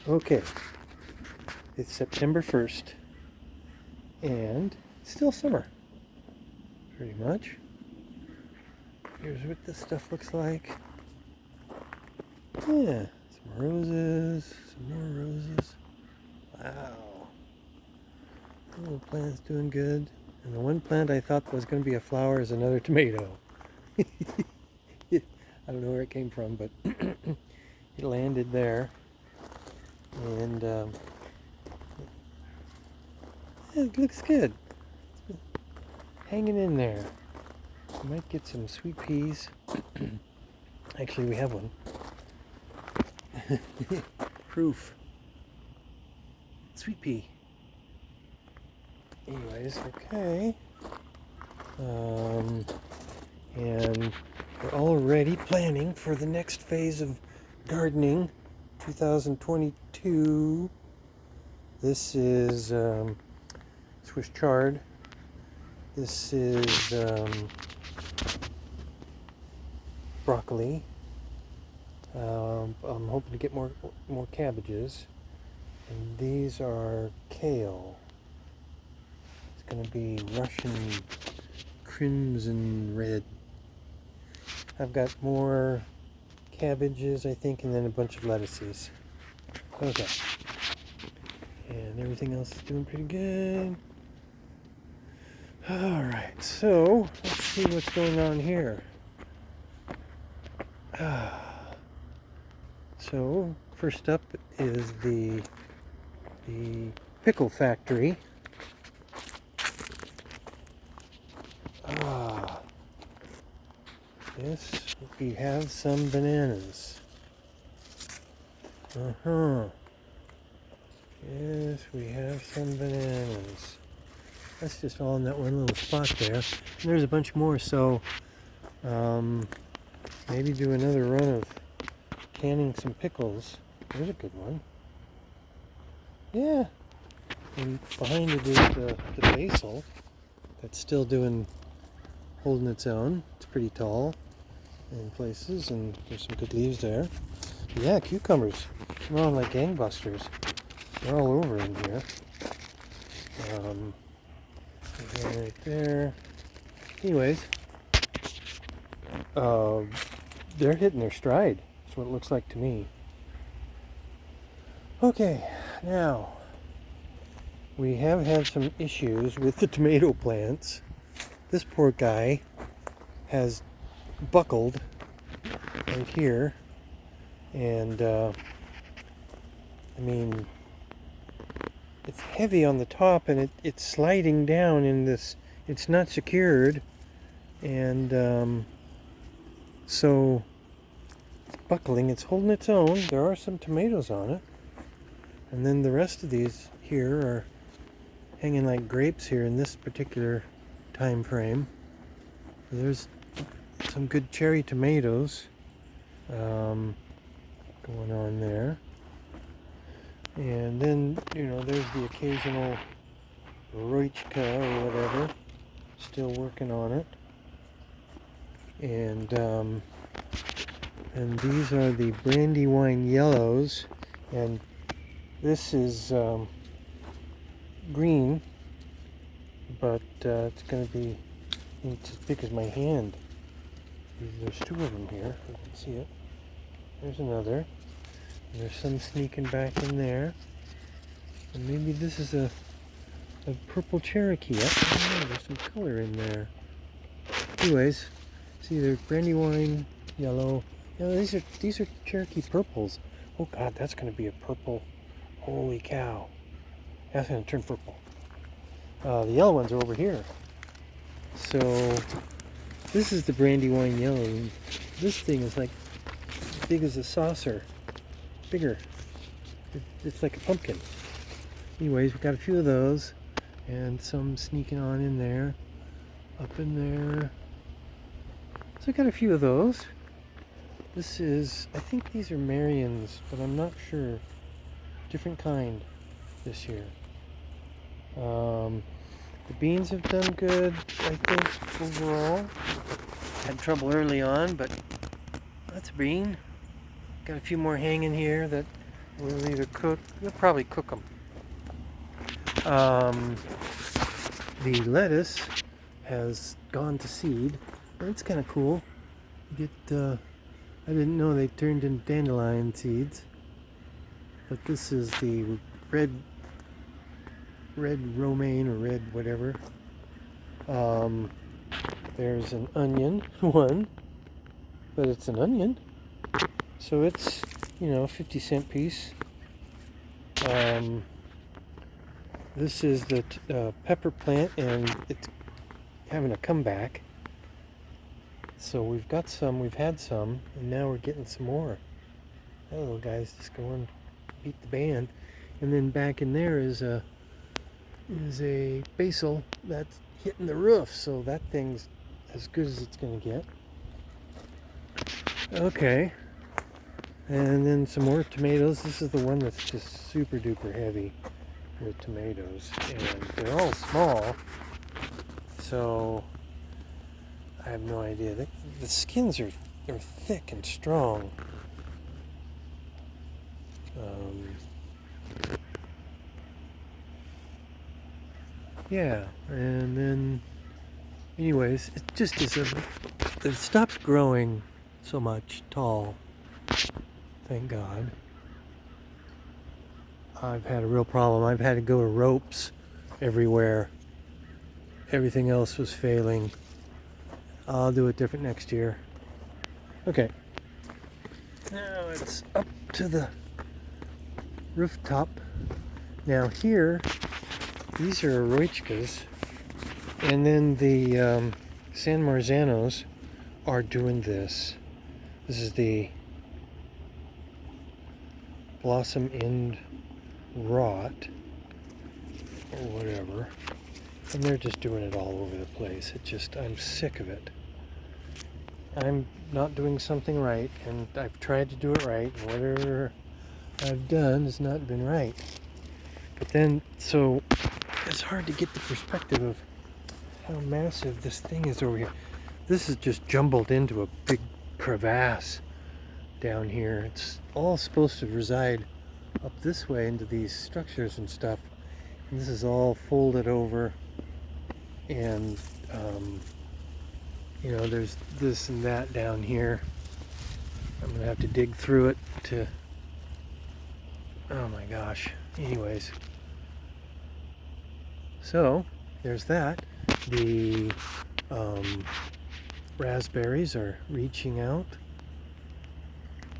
Okay, it's September 1st, and it's still summer, pretty much. Here's what this stuff looks like. Yeah, some roses, some more roses. Wow. The little plant's doing good. And the one plant I thought was going to be a flower is another tomato. I don't know where it came from, but it landed there. And it looks good. It's hanging in there. We might get some sweet peas. Actually, we have one. Proof. Sweet pea. Anyways, okay. And we're already planning for the next phase of gardening, 2022. This is Swiss chard. This is broccoli. I'm hoping to get more cabbages. And these are kale. It's going to be Russian crimson red. I've got more cabbages, I think, and then a bunch of lettuces. Okay. And everything else is doing pretty good. Alright, so let's see what's going on here. So, first up is the pickle factory. Yes, we have some bananas. Yes, we have some bananas. That's just all in that one little spot there. And there's a bunch more, so maybe do another run of canning some pickles. There's a good one. Yeah. And behind it is the basil that's still holding its own. It's pretty tall in places, and there's some good leaves there. Yeah, cucumbers. They're on like gangbusters. They're all over in here. Again, right there. Anyways, they're hitting their stride. That's what it looks like to me. Okay, now we have had some issues with the tomato plants. This poor guy has buckled right here, and I mean, it's heavy on the top, and it's sliding down in this. It's not secured, and so it's buckling. It's holding its own. There are some tomatoes on it, and then the rest of these here are hanging like grapes here in this particular time frame. There's some good cherry tomatoes going on there. And then, there's the occasional Roichka or whatever, still working on it. And these are the Brandywine yellows, and this is green, but it's going to be as big as my hand. There's two of them here, you can see it. There's another. There's some sneaking back in there. And maybe this is a purple Cherokee. I don't know, there's some color in there. Anyways, it's either Brandywine yellow. These are Cherokee purples. Oh God, that's going to be a purple. Holy cow. That's going to turn purple. The yellow ones are over here. So, this is the Brandywine yellow. This thing is like as big as a saucer. Bigger. It's like a pumpkin. Anyways, we've got a few of those, and some sneaking on in there, up in there. So I got a few of those. This is, I think these are Marians, but I'm not sure. Different kind this year. The beans have done good, I think, overall. Had trouble early on, but that's a bean. Got a few more hanging here that We'll either we'll probably cook them. The lettuce has gone to seed. It's kind of cool. I didn't know they turned into dandelion seeds. But this is the red romaine or red whatever. There's an onion, one, but it's an onion. So it's, 50-cent piece. This is the pepper plant, and it's having a comeback. So we've had some, and now we're getting some more. That little guy's just going to beat the band. And then back in there is a basil that's hitting the roof, so that thing's as good as it's going to get. Okay. And then some more tomatoes. This is the one that's just super duper heavy with tomatoes, and they're all small, so I have no idea. The skins are thick and strong. Yeah, and then anyways, it just is it stopped growing so much tall, thank God. I've had a real problem. I've had to go to ropes everywhere. Everything else was failing. I'll do it different next year. Okay. Now it's up to the rooftop. Now here, these are Aroichkas, and then the San Marzanos are doing this. This is the blossom end rot or whatever, and they're just doing it all over the place. I'm sick of it. I'm not doing something right, and I've tried to do it right, and whatever I've done has not been right. But then, so it's hard to get the perspective of how massive this thing is over here. This is just jumbled into a big crevasse down here. It's all supposed to reside up this way into these structures and stuff, and this is all folded over, and there's this and that down here. I'm gonna have to dig through it to, oh my gosh. Anyways, so there's that. The raspberries are reaching out.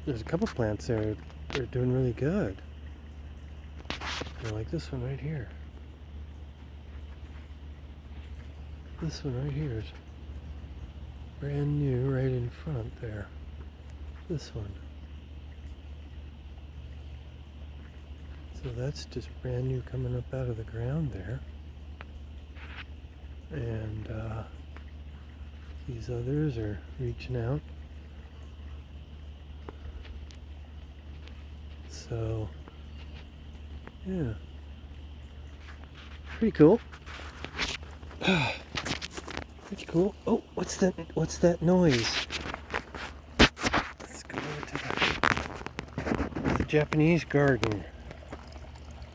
There's a couple plants there. They're doing really good. Like this one right here. This one right here is brand new right in front there. This one. So that's just brand new coming up out of the ground there. And these others are reaching out. So, yeah, pretty cool. Pretty cool. Oh, what's that noise? Let's go over to the Japanese garden.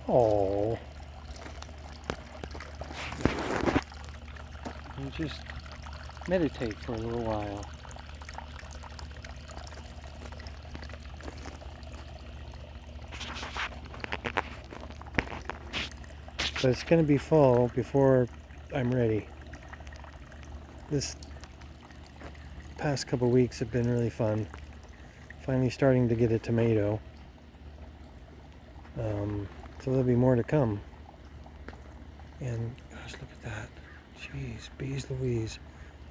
Oh, and just meditate for a little while. But it's going to be fall before I'm ready. This past couple weeks have been really fun. Finally starting to get a tomato. So there'll be more to come. And gosh, look at that. Jeez, bees Louise.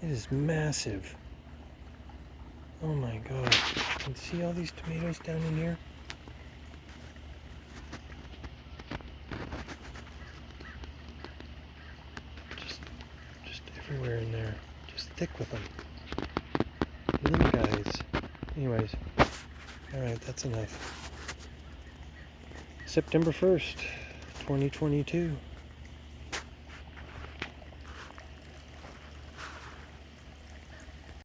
It is massive. Oh my god. Can you see all these tomatoes down in here? Just everywhere in there. Just thick with them. Little guys. Anyways. Alright, that's enough. September 1st, 2022.